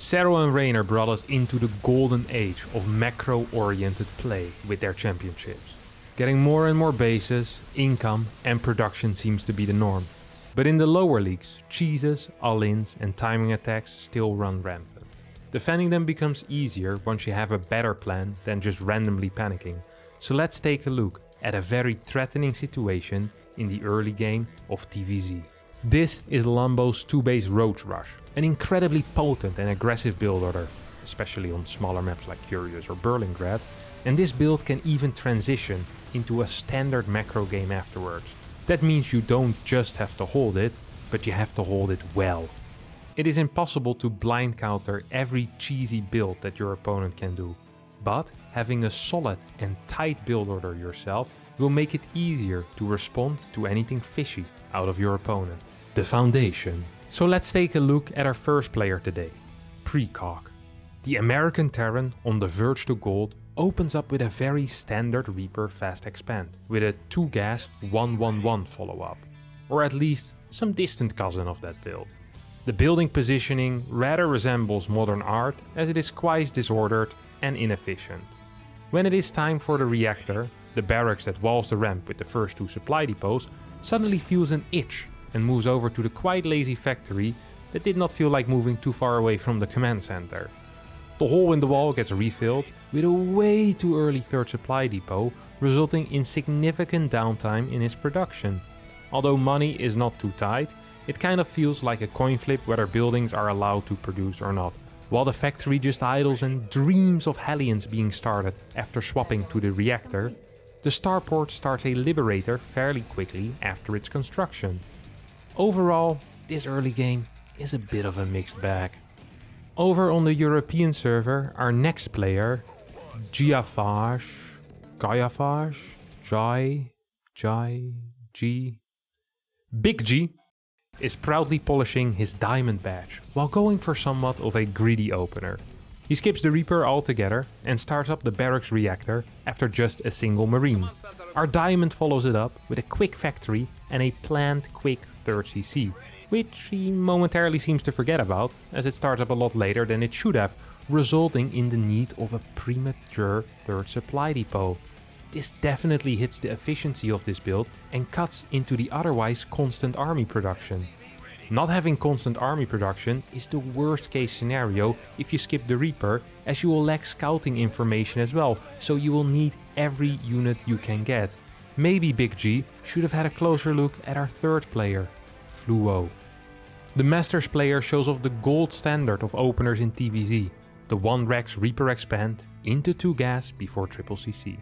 Sero and Rainer brought us into the golden age of macro-oriented play with their championships. Getting more and more bases, income and production seems to be the norm. But in the lower leagues, cheeses, all-ins and timing attacks still run rampant. Defending them becomes easier once you have a better plan than just randomly panicking. So let's take a look at a very threatening situation in the early game of TVZ. This is Lambo's 2-base ROACH Rush, an incredibly potent and aggressive build order, especially on smaller maps like Curious or Berlingrad, and this build can even transition into a standard macro game afterwards. That means you don't just have to hold it, but you have to hold it well. It is impossible to blind counter every cheesy build that your opponent can do, but having a solid and tight build order yourself will make it easier to respond to anything fishy out of your opponent. The foundation. So let's take a look at our first player today, Precog. The American Terran on the verge to gold opens up with a very standard Reaper fast expand, with a 2-gas 1-1-1 follow-up, or at least some distant cousin of that build. The building positioning rather resembles modern art, as it is quite disordered and inefficient. When it is time for the reactor, the barracks that walls the ramp with the first 2 supply depots suddenly feels an itch and moves over to the quite lazy factory that did not feel like moving too far away from the command center. The hole in the wall gets refilled with a way too early 3rd supply depot, resulting in significant downtime in its production. Although money is not too tight, it kind of feels like a coin flip whether buildings are allowed to produce or not, while the factory just idles and dreams of Hellions being started after swapping to the reactor. The starport starts a Liberator fairly quickly after its construction. Overall, this early game is a bit of a mixed bag. Over on the European server, our next player, Giafage, Big G, is proudly polishing his diamond badge while going for somewhat of a greedy opener. He skips the Reaper altogether and starts up the barracks reactor after just a single marine. Our diamond follows it up with a quick factory and a planned quick 3rd CC, which he momentarily seems to forget about as it starts up a lot later than it should have, resulting in the need of a premature 3rd supply depot. This definitely hits the efficiency of this build and cuts into the otherwise constant army production. Not having constant army production is the worst case scenario if you skip the Reaper, as you will lack scouting information as well, so you will need every unit you can get. Maybe Big G should have had a closer look at our 3rd player, Fluo. The Masters player shows off the gold standard of openers in TVZ, the 1-Rex Reaper expand into 2-gas before triple CC.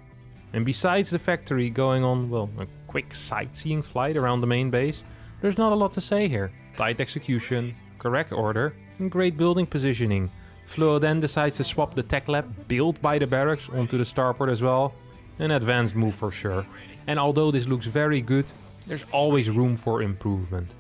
And besides the factory going on, well, a quick sightseeing flight around the main base, there's not a lot to say here. Tight execution, correct order, and great building positioning. Fluo then decides to swap the tech lab built by the barracks onto the starport as well. An advanced move for sure. And although this looks very good, there's always room for improvement.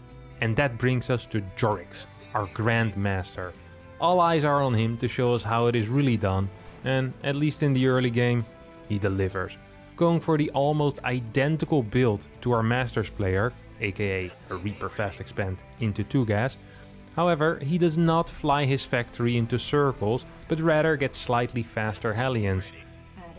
And that brings us to Jorix, our Grand Master. All eyes are on him to show us how it is really done, and at least in the early game, he delivers. Going for the almost identical build to our Masters player, aka a Reaper fast expand into 2-gas. However, he does not fly his factory into circles, but rather gets slightly faster Hellions.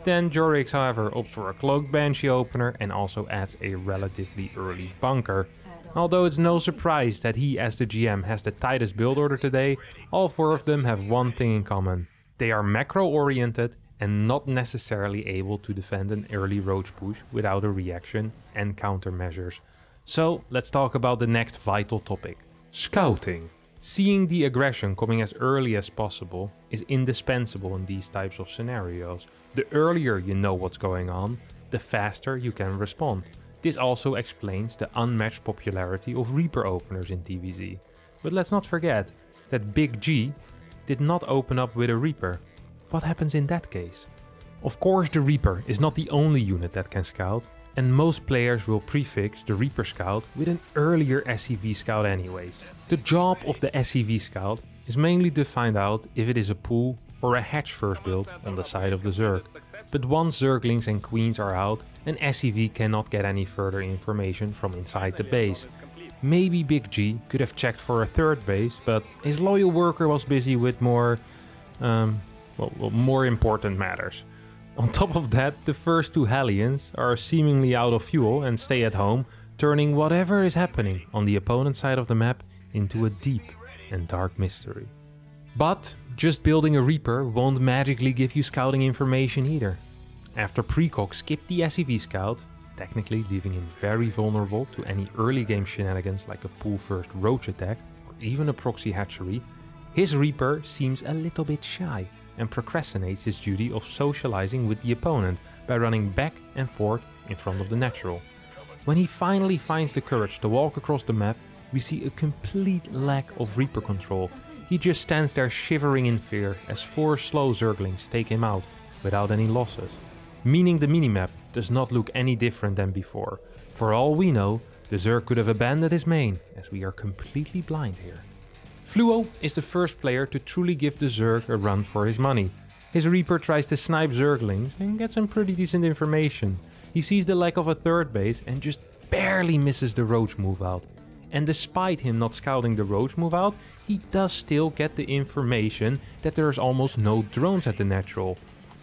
Then Jorix, however, opts for a Cloaked Banshee opener and also adds a relatively early bunker. Although it's no surprise that he as the GM has the tightest build order today, all 4 of them have one thing in common. They are macro oriented and not necessarily able to defend an early roach push without a reaction and countermeasures. So let's talk about the next vital topic, scouting. Seeing the aggression coming as early as possible is indispensable in these types of scenarios. The earlier you know what's going on, the faster you can respond. This also explains the unmatched popularity of Reaper openers in TVZ. But let's not forget that Big G did not open up with a Reaper. What happens in that case? Of course, the Reaper is not the only unit that can scout, and most players will prefix the Reaper scout with an earlier SCV scout anyways. The job of the SCV scout is mainly to find out if it is a pool or a hatch first build on the side of the Zerg. But once Zerglings and Queens are out, an SCV cannot get any further information from inside the base. Maybe Big G could have checked for a third base, but his loyal worker was busy with more important matters. On top of that, the first two Hellions are seemingly out of fuel and stay at home, turning whatever is happening on the opponent's side of the map into a deep and dark mystery. But just building a Reaper won't magically give you scouting information either. After Precog skipped the SCV scout, technically leaving him very vulnerable to any early game shenanigans like a pull first roach attack or even a proxy hatchery, his Reaper seems a little bit shy and procrastinates his duty of socializing with the opponent by running back and forth in front of the natural. When he finally finds the courage to walk across the map, we see a complete lack of Reaper control. He just stands there shivering in fear as 4 slow Zerglings take him out without any losses. Meaning the minimap does not look any different than before. For all we know, the Zerg could have abandoned his main, as we are completely blind here. Fluo is the first player to truly give the Zerg a run for his money. His Reaper tries to snipe Zerglings and gets some pretty decent information. He sees the lack of a third base and just barely misses the Roach move out. And despite him not scouting the Roach move out, he does still get the information that there is almost no drones at the natural.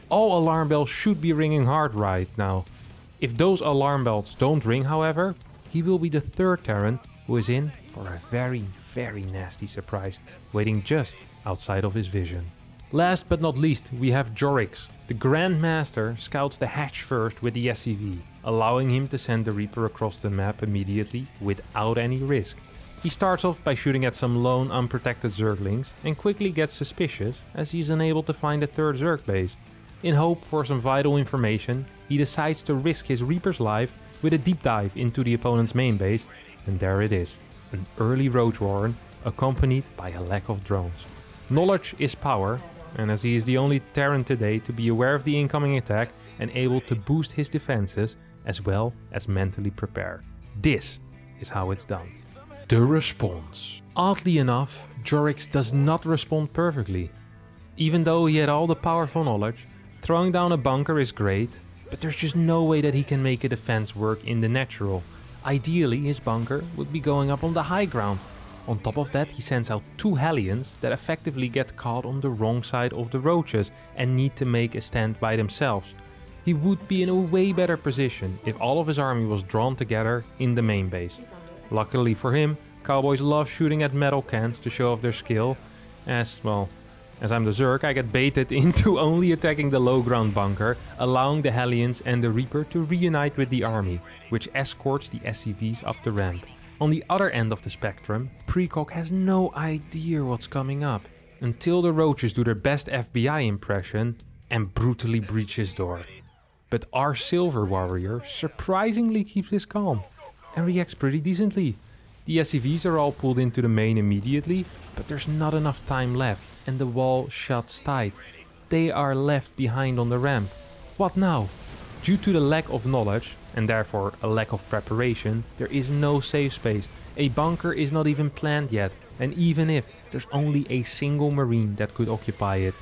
All alarm bells should be ringing hard right now. If those alarm bells don't ring, however, he will be the third Terran who is in for a very nasty surprise waiting just outside of his vision. Last but not least, we have Jorix. The Grandmaster scouts the hatch first with the SCV, allowing him to send the Reaper across the map immediately without any risk. He starts off by shooting at some lone unprotected Zerglings and quickly gets suspicious as he is unable to find a third Zerg base. In hope for some vital information, he decides to risk his Reaper's life with a deep dive into the opponent's main base, and there it is, an early Roach Warren accompanied by a lack of drones. Knowledge is power, and as he is the only Terran today to be aware of the incoming attack and able to boost his defenses as well as mentally prepare. This is how it's done. The response. Oddly enough, Jorix does not respond perfectly. Even though he had all the powerful knowledge, throwing down a bunker is great, but there's just no way that he can make a defense work in the natural. Ideally, his bunker would be going up on the high ground. On top of that, he sends out 2 Hellions that effectively get caught on the wrong side of the Roaches and need to make a stand by themselves. He would be in a way better position if all of his army was drawn together in the main base. Luckily for him, Cowboys love shooting at metal cans to show off their skill. As I'm the Zerg, I get baited into only attacking the low ground bunker, allowing the Hellions and the Reaper to reunite with the army, which escorts the SCVs up the ramp. On the other end of the spectrum, Precog has no idea what's coming up, until the Roaches do their best FBI impression and brutally breach his door. But our Silver Warrior surprisingly keeps his calm and reacts pretty decently. The SCVs are all pulled into the main immediately, but there's not enough time left and the wall shuts tight. They are left behind on the ramp. What now? Due to the lack of knowledge, and therefore a lack of preparation, there is no safe space. A bunker is not even planned yet, and even if, there's only a single Marine that could occupy it.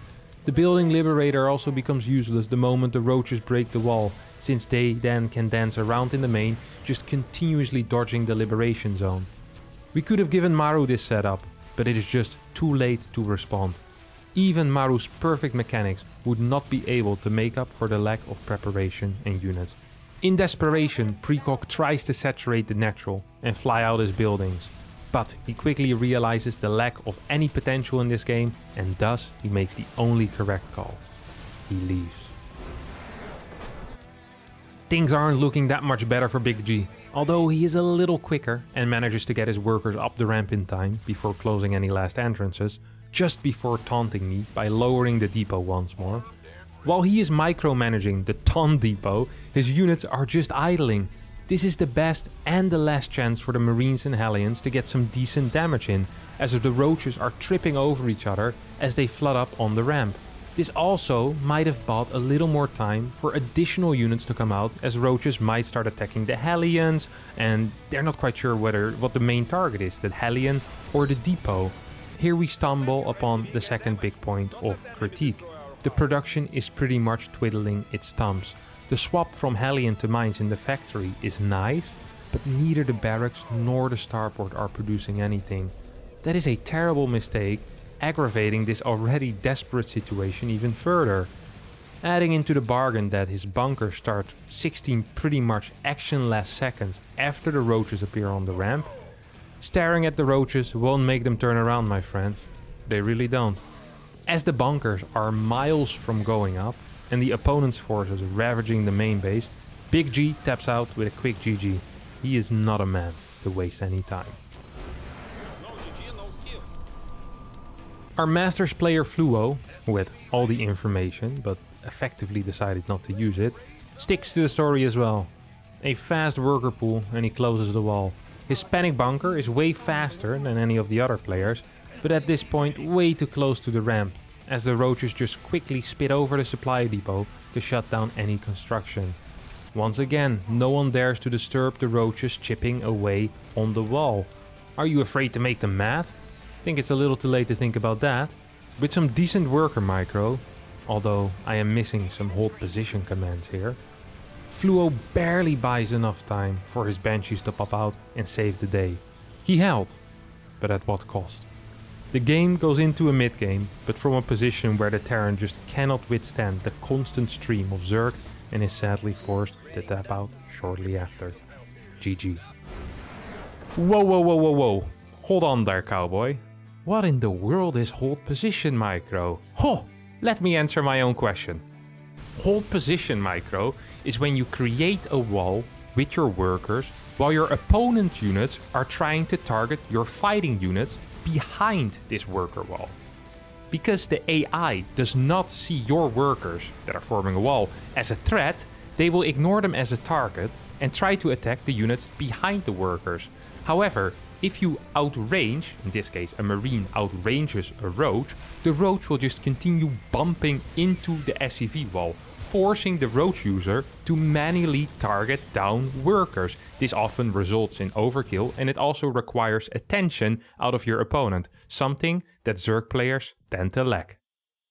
The building Liberator also becomes useless the moment the Roaches break the wall, since they then can dance around in the main, just continuously dodging the Liberation Zone. We could have given Maru this setup, but it is just too late to respond. Even Maru's perfect mechanics would not be able to make up for the lack of preparation and units. In desperation, Precog tries to saturate the natural and fly out his buildings, but he quickly realizes the lack of any potential in this game, and thus he makes the only correct call. He leaves. Things aren't looking that much better for Big G, although he is a little quicker and manages to get his workers up the ramp in time before closing any last entrances, just before taunting me by lowering the depot once more. While he is micromanaging the taunt depot, his units are just idling. This is the best and the last chance for the Marines and Hellions to get some decent damage in, as the Roaches are tripping over each other as they flood up on the ramp. This also might have bought a little more time for additional units to come out, as Roaches might start attacking the Hellions, and they're not quite sure what the main target is, the Hellion or the depot. Here we stumble upon the second big point of critique. The production is pretty much twiddling its thumbs. The swap from Hellion to mines in the factory is nice, but neither the barracks nor the starport are producing anything. That is a terrible mistake, aggravating this already desperate situation even further. Adding into the bargain that his bunker starts 16 pretty much actionless seconds after the roaches appear on the ramp. Staring at the roaches won't make them turn around, my friends. They really don't. As the bunkers are miles from going up and the opponent's forces ravaging the main base, Big G taps out with a quick GG. He is not a man to waste any time. Our Masters player Fluo, who had all the information but effectively decided not to use it, sticks to the story as well. A fast worker pool and he closes the wall. His panic bunker is way faster than any of the other players, but at this point way too close to the ramp, as the roaches just quickly spit over the supply depot to shut down any construction. Once again, no one dares to disturb the roaches chipping away on the wall. Are you afraid to make them mad? Think it's a little too late to think about that. With some decent worker micro, although I am missing some hold position commands here, Fluo barely buys enough time for his banshees to pop out and save the day. He held, but at what cost? The game goes into a mid game, but from a position where the Terran just cannot withstand the constant stream of Zerg and is sadly forced to tap out shortly after. GG. Whoa, whoa, whoa, whoa, whoa. Hold on there, cowboy. What in the world is hold position micro? Ho! Let me answer my own question. Hold position micro is when you create a wall with your workers while your opponent's units are trying to target your fighting units behind this worker wall. Because the AI does not see your workers that are forming a wall as a threat, they will ignore them as a target and try to attack the units behind the workers. However, if you outrange, in this case a Marine outranges a Roach, the Roach will just continue bumping into the SCV wall, forcing the Roach user to manually target down workers. This often results in overkill and it also requires attention out of your opponent, something that Zerg players tend to lack.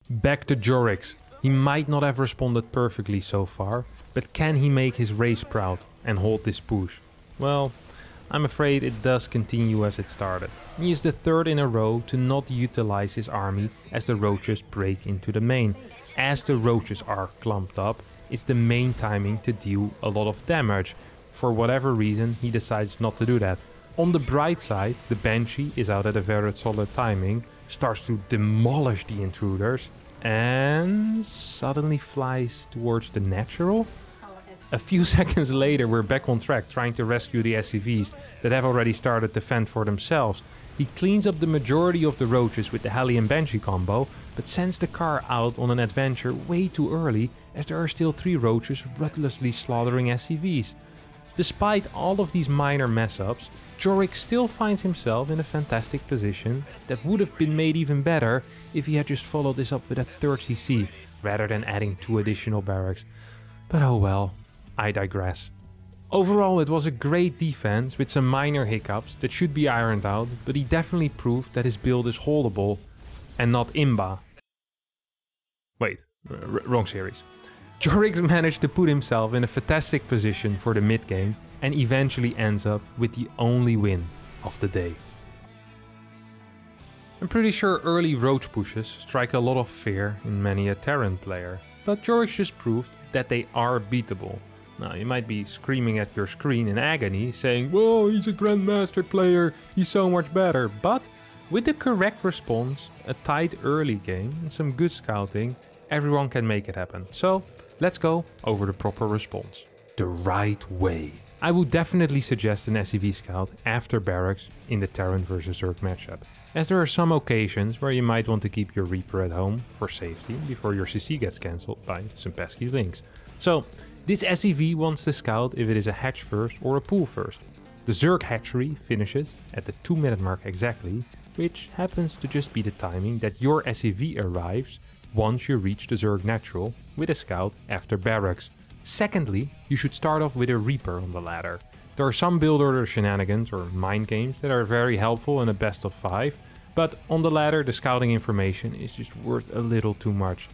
Back to Jorix. He might not have responded perfectly so far, but can he make his race proud and hold this push? Well, I'm afraid it does continue as it started. He is the third in a row to not utilize his army as the roaches break into the main. As the roaches are clumped up, it's the main timing to deal a lot of damage. For whatever reason, he decides not to do that. On the bright side, the Banshee is out at a very solid timing, starts to demolish the intruders, and suddenly flies towards the natural. A few seconds later, we're back on track trying to rescue the SCVs that have already started to fend for themselves. He cleans up the majority of the roaches with the Heli and Banshee combo, but sends the car out on an adventure way too early as there are still 3 roaches ruthlessly slaughtering SCVs. Despite all of these minor mess-ups, Jorix still finds himself in a fantastic position that would have been made even better if he had just followed this up with a 3rd CC rather than adding 2 additional barracks. But oh well. I digress. Overall, it was a great defense with some minor hiccups that should be ironed out, but he definitely proved that his build is holdable and not imba. Wait, wrong series. Jorix managed to put himself in a fantastic position for the mid game and eventually ends up with the only win of the day. I'm pretty sure early Roach pushes strike a lot of fear in many a Terran player, but Jorix just proved that they are beatable. Now, you might be screaming at your screen in agony, saying, "Whoa, he's a Grandmaster player, he's so much better." But with the correct response, a tight early game and some good scouting, everyone can make it happen. So, let's go over the proper response. The right way. I would definitely suggest an SCV scout after barracks in the Terran vs Zerg matchup, as there are some occasions where you might want to keep your Reaper at home for safety before your CC gets cancelled by some pesky links. So, this SCV wants to scout if it is a hatch first or a pool first. The Zerg hatchery finishes at the 2-minute mark exactly, which happens to just be the timing that your SCV arrives once you reach the Zerg natural with a scout after barracks. Secondly, you should start off with a Reaper on the ladder. There are some build order shenanigans or mind games that are very helpful in a best of 5, but on the ladder the scouting information is just worth a little too much.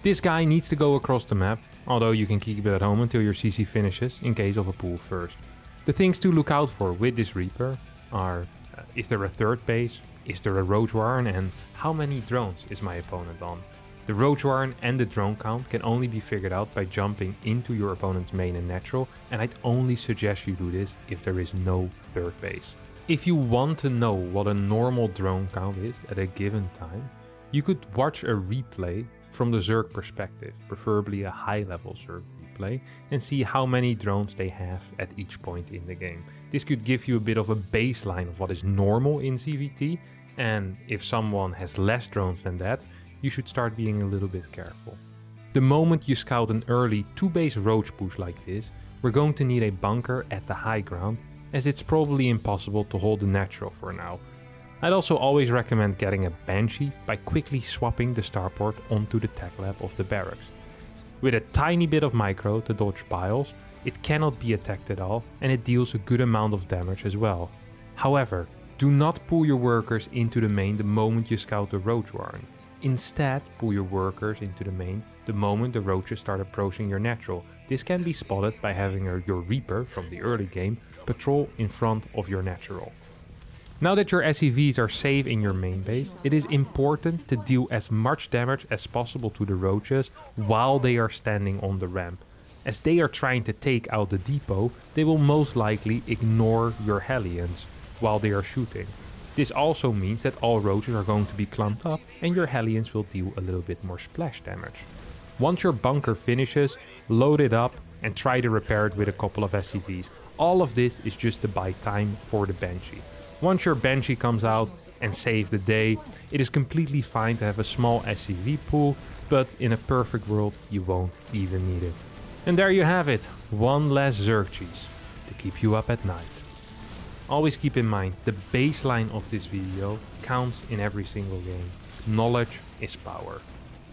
This guy needs to go across the map, although you can keep it at home until your CC finishes in case of a pool first. The things to look out for with this Reaper are, is there a third base, is there a Roach Warren, and how many drones is my opponent on? The Roach Warren and the drone count can only be figured out by jumping into your opponent's main and natural, and I'd only suggest you do this if there is no third base. If you want to know what a normal drone count is at a given time, you could watch a replay from the Zerg perspective, preferably a high level Zerg replay, and see how many drones they have at each point in the game. This could give you a bit of a baseline of what is normal in CVT, and if someone has less drones than that, you should start being a little bit careful. The moment you scout an early 2-base Roach push like this, we're going to need a bunker at the high ground, as it's probably impossible to hold the natural for now. I'd also always recommend getting a Banshee by quickly swapping the starport onto the tech lab of the barracks. With a tiny bit of micro to dodge piles, it cannot be attacked at all, and it deals a good amount of damage as well. However, do not pull your workers into the main the moment you scout the Roach Warren. Instead, pull your workers into the main the moment the roaches start approaching your natural. This can be spotted by having your Reaper from the early game patrol in front of your natural. Now that your SCVs are safe in your main base, it is important to deal as much damage as possible to the roaches while they are standing on the ramp. As they are trying to take out the depot, they will most likely ignore your Hellions while they are shooting. This also means that all roaches are going to be clumped up and your Hellions will deal a little bit more splash damage. Once your bunker finishes, load it up and try to repair it with a couple of SCVs. All of this is just to buy time for the Banshee. Once your Banshee comes out and saves the day, it is completely fine to have a small SCV pool, but in a perfect world you won't even need it. And there you have it, one less Zerg cheese to keep you up at night. Always keep in mind, the baseline of this video counts in every single game. Knowledge is power.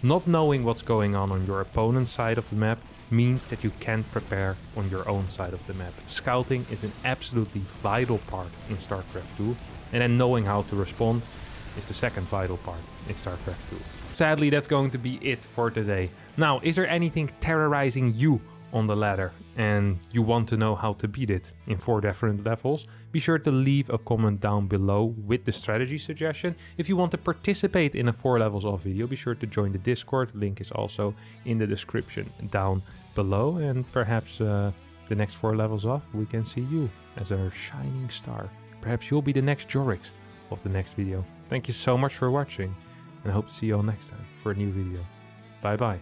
Not knowing what's going on your opponent's side of the map means that you can't prepare on your own side of the map. Scouting is an absolutely vital part in StarCraft 2, and then knowing how to respond is the second vital part in StarCraft 2. Sadly, that's going to be it for today. Now, is there anything terrorizing you on the ladder and you want to know how to beat it in 4 different levels? Be sure to leave a comment down below with the strategy suggestion. If you want to participate in a 4 levels off video, be sure to join the Discord. Link is also in the description down below, and perhaps the next 4 levels off we can see you as a shining star. Perhaps you'll be the next Jorix of the next video. Thank you so much for watching, and I hope to see you all next time for a new video. Bye bye.